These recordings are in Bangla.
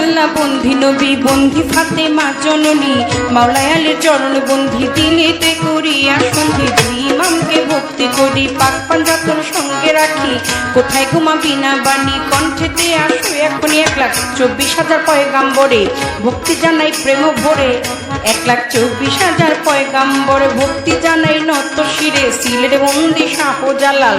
আল্লাহ বন্ধি নবী বন্ধি ফাতেমা জননী মাওলায় আলীর চরণ বন্ধি দিলেতে করিয়া সন্ধি দুই ইমামকে ভক্তি করি পাক পাঞ্জাতন সঙ্গে রাখি কোথায় ঘুমাবি না বাণী কণ্ঠেতে আসো এখনই 1,24,000 পয়গাম্বরে ভক্তি জানাই প্রেম ভরে 1,24,000 পয়গাম্বরে ভক্তি জানাই নত শিরে সিলের বন্দি শাহজালাল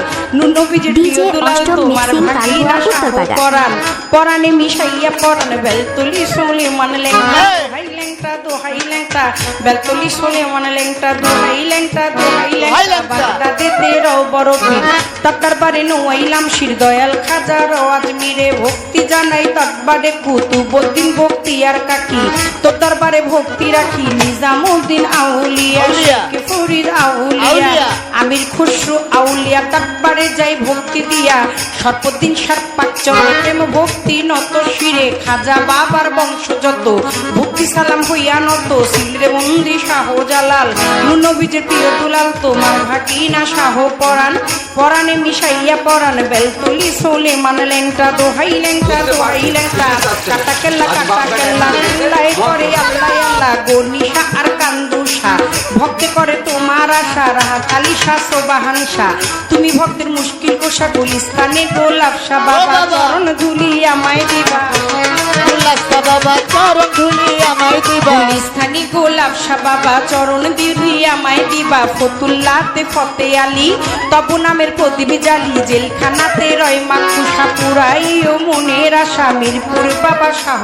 নবীজির প্রিয় দুলাল তোমার ভাগিনা শাহ পরাণ পরাণে মিশাইয়া পরাণ বেলতলি সোলে মান লেংটা দোহাই লেংটা দোহাই লেংটা বেলতলি সোলে মান লেংটা দোহাই লেংটা দোহাই লেংটা বাগদাদেতে রও বড় পীর তার দরবারে নোয়াইলাম শির দয়াল খাজা রও আজমিরে ভক্তি জানাই দরবারে কুতুবউদ্দিন ভক্তি আর কাকি তোর দরবারে ভক্তি রাখি নিজামউদ্দিন আউলিয়া শেখ ফরিদ আউলিয়া আমির খুসরু আউলিয়া দরবারে যাই ভক্তি দিয়া সর্বদিন সারপাক চরণ প্রেম ভক্তি নত শিরে খাজা বাবার বংশ যত ভক্তি সালাম হইয়া নত সিলরে বন্দি শাহজালাল নবীজির প্রিয় দুলাল তোমার ভাগিনা শাহ পরাণ পরাণে মিশাইয়া পরাণ বেলতলি সোলে মান লেংটা দোহাই লেংটা দোহাই লেংটা কাটা কেল্লা লাই করে আল্লাহ আল্লাহ গনিশা আর কান্দুষা ভক্তি করে তোমার আশা রাহাত আলী শাহ সোবাহান শাহ তুমি ভক্তের মুশকিল কোষা গুলিস্তানে গোলাপ শাহ বাবা চরণ ধুলি আমায় দিবা বাবা চরণ ধুলি আমায় দিবা গুলিস্তানি গোলাপ শাহ বাবা চরণ ধুলি আমায় দিবা ফতুল্লাতে ফতে আলী তব নামের প্রদীপ জালি জেলখানাতে রয় মাকুসা পুরাই ও মনের আশা মিরপুর বাবা শাহ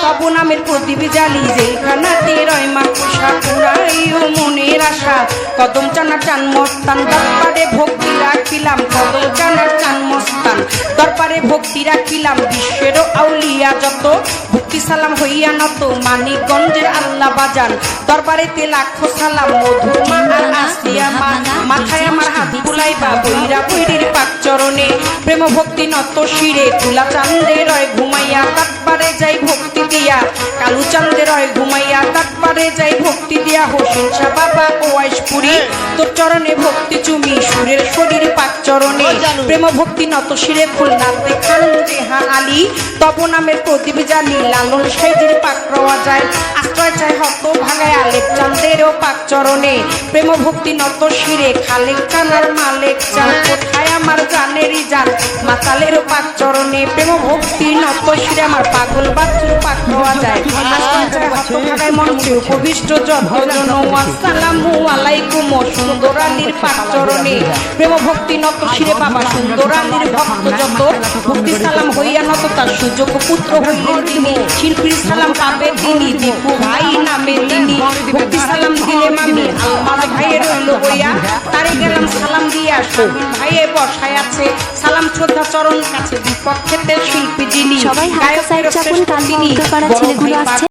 তব নামের প্রদীপ জালি জেলখানাতে রয় মাকুসা পুরাই ও মনের আশা কদম চানা চান মস্তান দরবারে ভক্তি রাখিলাম কদম চানা চান মস্তান দরবারে ভক্তি রাখিলাম বিশ্বের আউলিয়া যত ভক্তি সালাম হইয়া নত মানিকগঞ্জের আল্লাহ বাজান দরবারেতে লাখো সালাম মধুর মা আর আসিয়া মা মাথায় আমার হাত বুলাইবা বৈরা বৈরির পাক চরণে প্রেম ভক্তি নত শিরে তুলা চান্দে রয় ঘুমাইয়া দরবারে যাই ভক্তি দিয়া কালু চান্দে রয় ঘুমাইয়া দরবারে যাই ভক্তি দিয়া হোসেন শাহ বাবা ওয়াইশপুরি তোর চরণে ভক্তি চুমি সুরের শরীর পাক চরণে প্রেম ভক্তি নত শিরে খুলনাতে খান রেহা আলী তব নামের প্রদীপ জানি লালন সাইজির পাক রওয়া যায় আশ্রয় চাই হত ভাগায় আলেক চান্দেরও পাক চরণে প্রেম ভক্তি নত শিরে খালেক চানার মালেক চান কোথায় আমার জানেরই জান মাতালেরও পাক চরণে প্রেম ভক্তি নত শিরে আমার পাগল বাচ্চুর পাক রওয়া যায় আশ্রয় চাই হত ভাগায় মঞ্চে উপবিষ্ট যতজন আসসালামু আলাইকুম সুন্দর আলীর পাক চরণে প্রেম ভক্তি নত শিরে বাবা সুন্দর আলীর ভক্ত যত ভক্তি সালাম হইয়া নত তার সুযোগ পুত্র হইলেন তিনি শিল্পীর সালাম পাবে তিনি দীপু ভাই নামে তিনি ভক্তি সালাম দিলে মামি আমার ভাইয়ের রইল বইয়া তারে গেলাম সালাম দিয়া স্বামী ভাইয়ে বসায় আছে সালাম শ্রদ্ধা চরণ কাছে বিপক্ষেতে শিল্পী যিনি সবাই হাতে সাইড চাপুন কান বন্ধ করা ছেলেগুলো আসছে।